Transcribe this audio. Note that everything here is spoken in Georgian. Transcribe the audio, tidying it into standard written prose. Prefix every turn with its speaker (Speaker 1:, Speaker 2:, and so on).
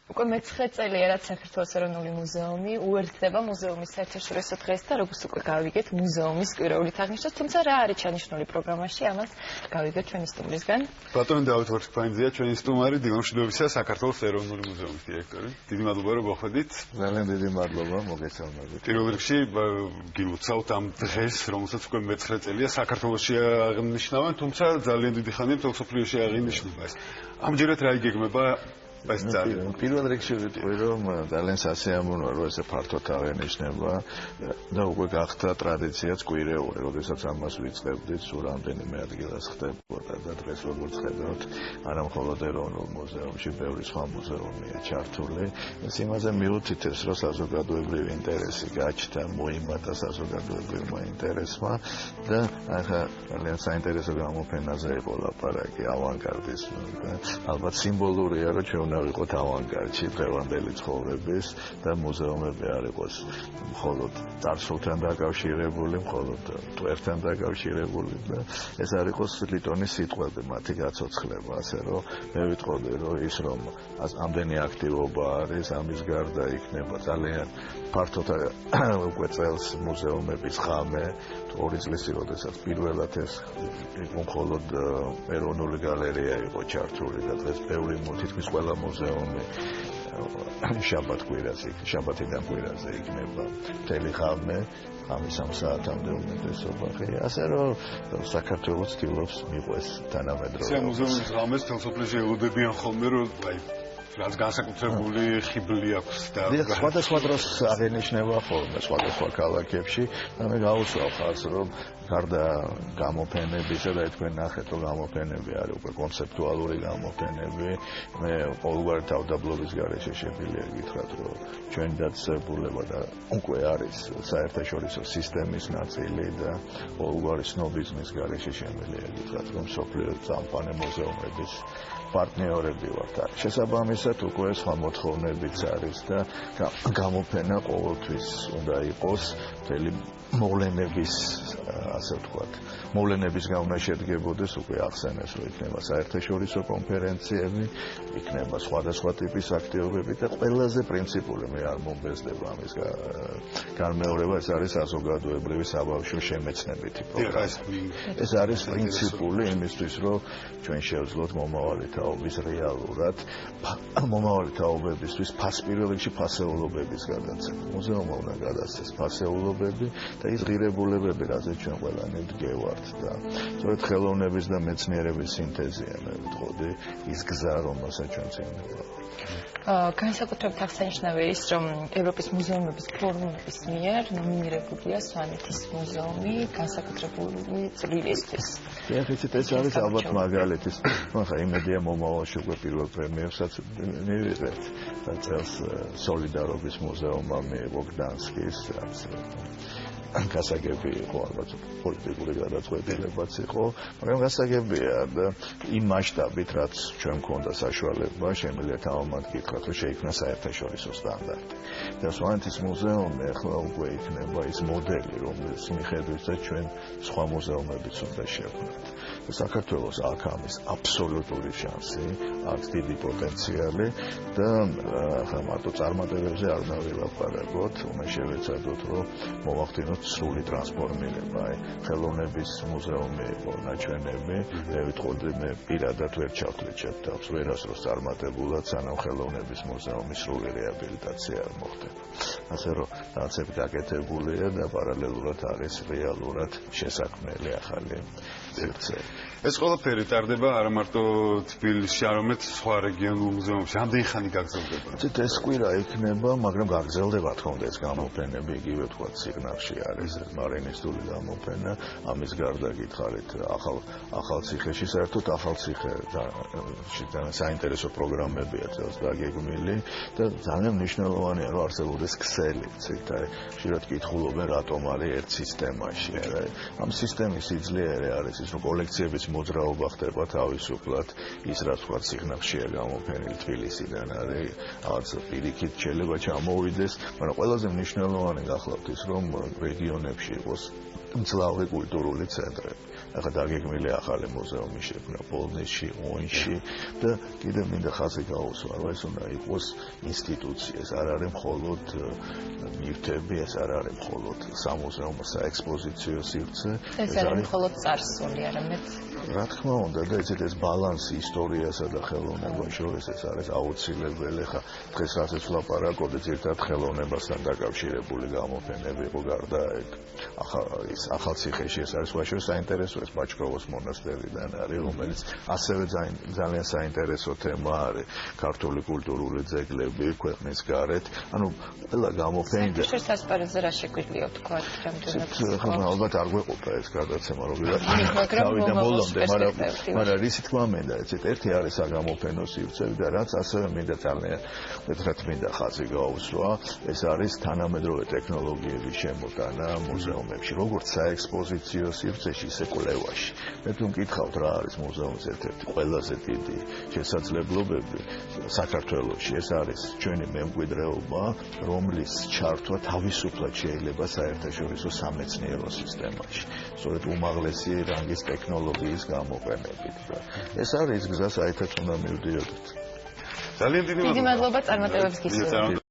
Speaker 1: უკვე მე-9 წელია რაც საქართველოს ეროვნული მუზეუმი უერთდება მუზეუმის საერთაშორისო დღეს და როგორც უკვე გავიგეთ მუზეუმის კვირაობით აღნიშნავს, თუმცა რა არის ჩანიშნული პროგრამაში, ამას გავიგეთ ჩვენი სტუმრისგან.
Speaker 2: ბატონი დავით ვარდქფაინძეა, ჩვენი სტუმარი, დილამშვიდობისა საქართველოს ეროვნული მუზეუმის დირექტორი. დიდი მადლობა რომ მოხვედით.
Speaker 3: ძალიან დიდი მადლობა მოგესალმებით.
Speaker 2: პირველ რიგში გილოცავთ ამ დღეს, რომელსაც უკვე მე-9 წელია საქართველოში აღნიშნავენ, თუმცა ძალიან დიდი ხანია მთელ მსოფლიოში აღინიშნება ეს. ამჯერად რა იგეგმება?
Speaker 3: პირველ რიგში ვიტყვი რომ ძალიან სასიამოვნოა რომ ესე ფართოდ აღენიშნება და უკვე გახდა ტრადიციაც კვირეული, როდესაც ამას ვიწყებდით, სულ რამდენიმე ადგილას ხდებოდა და დღეს როგორც ხედავთ, არა მხოლოდ ეროვნულ მუზეუმში, ბევრი სხვა მუზეუმია ჩართული. ეს იმაზე მიუთითებს, რომ საზოგადოებრივი ინტერესი გაჩნდა, მოიმატა საზოგადოებრივმა ინტერესმა და ახლა ძალიან საინტერესო გამოფენაზე იყო ლაპარაკი ავანგარდიზმი და ალბათ სიმბოლურია რომ ჩვენ ვიყოთ ავანგარდში დღევანდელი ცხოვრების და მუზეუმები არ იყოს მხოლოდ წარსულთან დაკავშირებული, მხოლოდ ტვერთან დაკავშირებული და ეს არ იყოს ლიტონის სიტყვები, მათი გაცოცხლება, ასე რომ მე ვიტყოდი რომ ის რომ ამდენი აქტივობა არის, ამის გარდა იქნება ძალიან ფართოდ უკვე წელს მუზეუმების ღამე, 2 წლისი, როდესაც პირველად ეს იყო მხოლოდ ეროვნული გალერეა იყო ჩართული და დღეს ბევრი თითქმის ყველა მუზეუმი შაბათიდან კვირაზე იქნება მთელი ღამე, ამის 3 საათამდე უმეტესობა ხია, ასე რომ საქართველოს ცდილობს მიყვეს თანამედროვე.
Speaker 2: ეს მუზეუმის ღამეს მთელ მსოფლიოში ელოდებიან ხოლმე, რომ რაც განსაკუთრებული ხიბლი აქვს და
Speaker 3: სხვადასხვა დროს აღენიშნება ხოლმე სხვადასხვა ქალაქებში და მე გავუსვავ ხალხს რომ გარდა გამოფენებისა და თქვენ ნახეთ რომ გამოფენები არის უკვე კონცეპტუალური გამოფენები, მე ყოველგვარი თავდაბლობის გარეშე შეგვიძლია გითხრათ რომ ჩვენი დაწესებულება და უკვე არის საერთაშორისო სისტემის ნაწილი და ყოველგვარი სნობიზმის გარეშე შეგვიძლია გითხრათ რომ სოფლიო წამყვანი მუზეუმების პარტნიორები ვართ. შესაბამისად უკვე სხვა მოთხოვნებიც არის და გამოფენა ყოველთვის უნდა იყოს მთელი მოვლენების, ასე ვთქვათ, მოვლენების გამო შედგებოდეს უკვე ახსენეს, რომ იქნება საერთაშორისო კონფერენციები, იქნება სხვადასხვა ტიპის აქტივობები და ყველაზე პრინციპული მე არ მომბეზდება ამის განმეორება, ეს არის საზოგადოებრივი საბავშვო შემეცნებითი პროგრამა. ეს არის პრინციპული იმისთვის, რომ ჩვენ შევძლოთ მომავალი თაობის რეალურად, მომავალი თაობებისთვის პირველ რიგში ფასეულობების გადაცემა. მუზეუმმა უნდა გადასცეს ფასეულობები და ის ღირებულებები, რაზეც ჩვენ ყველანი ვდგევართ და სწორედ ხელოვნების და მეცნიერების სინთეზია, მე ვიტყოდი, ის გზა, რომელსაც ჩვენ წინ ვიყავით.
Speaker 1: განსაკუთრებით აღსანიშნავია ის, რომ ევროპის მუზეუმების ფორუმის მიერ ნომინირებულია სვანეთის მუზეუმი განსაკუთრებული წვლილისთვის.
Speaker 3: ეს არის ალბათ მაგალითი. ახლა იმედია მომავალში უკვე პირველ პრემიერსაც მივიღეთ და წელს სოლიდარობის მუზეუმმა მიიღო გდანსკის გასაგები იყო, ალბათ პოლიტიკური გადაწყვეტილებაც იყო, მაგრამ გასაგებია და იმ მასშტაბით, რაც ჩვენ გვქონდა საშუალება, შემიძლია თავმად გითხრათ, რომ შეიქმნა საერთაშორისო სტანდარტი. და სვანეთის მუზეუმი ახლა უკვე იქნება ის მოდელი, რომლის მიხედვითაც ჩვენ სხვა მუზეუმებიც უნდა შევქმნათ. საქართველოს აქ ამის აბსოლუტური შანსი, აქვს დიდი პოტენციალი და ახლა მარტო წარმატებებზე არ უნდა ვილაპარაკოთ, უნდა შევეცადოთ, რომ მოვახდინოთ სრული ტრანსფორმირება, ხელოვნების მუზეუმი იყო ნაჩვენები, მე ვიტყოდი მე პირადად ვერ ჩავთვლით თავს ვერასდროს წარმატებულად, სანამ ხელოვნების მუზეუმის სრული რეაბილიტაცია არ მოხდება. ასე რომ რაღაცები გაკეთებულია და პარალელურად არის რეალურად შესაქმნელი ახალი ძირცელი.
Speaker 2: ეს ყველაფერი ტარდება არა მარტო თბილისში, არამედ სხვა რეგიონულ მუზეუმებში. ამდენი ხანი გაგრძელდება?
Speaker 3: ეს კვირა იქნება, მაგრამ გაგრძელდება თქო უნდა ეს გამოფენები, იგივე თქვა სიგნალში არის მარინისტული გამოფენა, ამის გარდა გითხარით ახალციხეში, საერთოდ ახალციხეში საინტერესო პროგრამებია წელს დაგეგმილი და ძალიან მნიშვნელოვანია რომ არსებობდეს ქსელი, ხშირად კითხულობენ რატომ არის ერთ სისტემაში. ამ სისტემის სიძლიერე არის ის რომ კოლექციების მოძრაობა ხდება თავისუფლად, ის რაც თქვა სიგნალშია გამოფენილი თბილისიდან არის, რაღაც პირიქით შეიძლება ჩამოვიდეს, მაგრამ ყველაზე მნიშვნელოვანი გახლავთ ის რომ რეგიონებში იყოს მძლავრი კულტურული ცენტრები. ახლა დაგეგმილი ახალი მუზეუმი შექმნა პოლონეთში, ონში და კიდევ მინდა ხაზი გაუსვა, რომ ეს უნდა იყოს ინსტიტუცია, ეს არ არის მხოლოდ ნივთები, ეს არ არის მხოლოდ სამუზეუმო საექსპოზიციო სივრცე,
Speaker 1: ეს არის მხოლოდ წარსული, არამედ
Speaker 3: რა თქმა უნდა და ეს ბალანსი ისტორიასა და ხელოვნებას შორის ეს არის აუცილებელი. ხა დღეს რასაც ვლაპარაკობთ, ერთად ხელოვნებასთან დაკავშირებული გამოფენები იყო გარდა ახალციხეში ეს არის ვაშო საინტერესო ეს ბაჩკოვოს მონასტერიდან არის, რომელიც ასევე ძალიან საინტერესო თემა არის ქართული კულტურული ძეგლები ქვეყნის გარეთ. ანუ ყველა გამოფენდა
Speaker 1: შეს ასპარეზზე რა შეგვიძლია თქვა რამდენად
Speaker 3: ხო ალბათ არ გვეყოფა ეს გადაცემა რომ დავიდან ბოლომდე მაგრამ ისი თქმა მინდა ეცეთ ერთი არის საგამოფენო სივრცე და რაც ასევე მინდა ძალიან მეტად მინდა ხაზი გაუსვა ეს არის თანამედროვე ტექნოლოგიების შემოტანა მუზეუმებში როგორც საექსპოზიციო სივრცეში ისე კვლევაში მე თუ მკითხავთ რა არის მუზეუმის ერთ-ერთი ყველაზე დიდი შესაძლებლობები საქართველოში ეს არის ჩვენი მემკვიდრეობა რომლის ჩართვა თავისუფლად შეიძლება საერთაშორისო სამეცნიერო სისტემაში სწორედ უმაღლესი რანგის ტექნოლოგიის გამოყენებით და ეს არის გზა საერთოდ უნდა მივდიოდეთ
Speaker 2: ძალიან დიდი
Speaker 1: მადლობა წარმატებებს გისურვებთ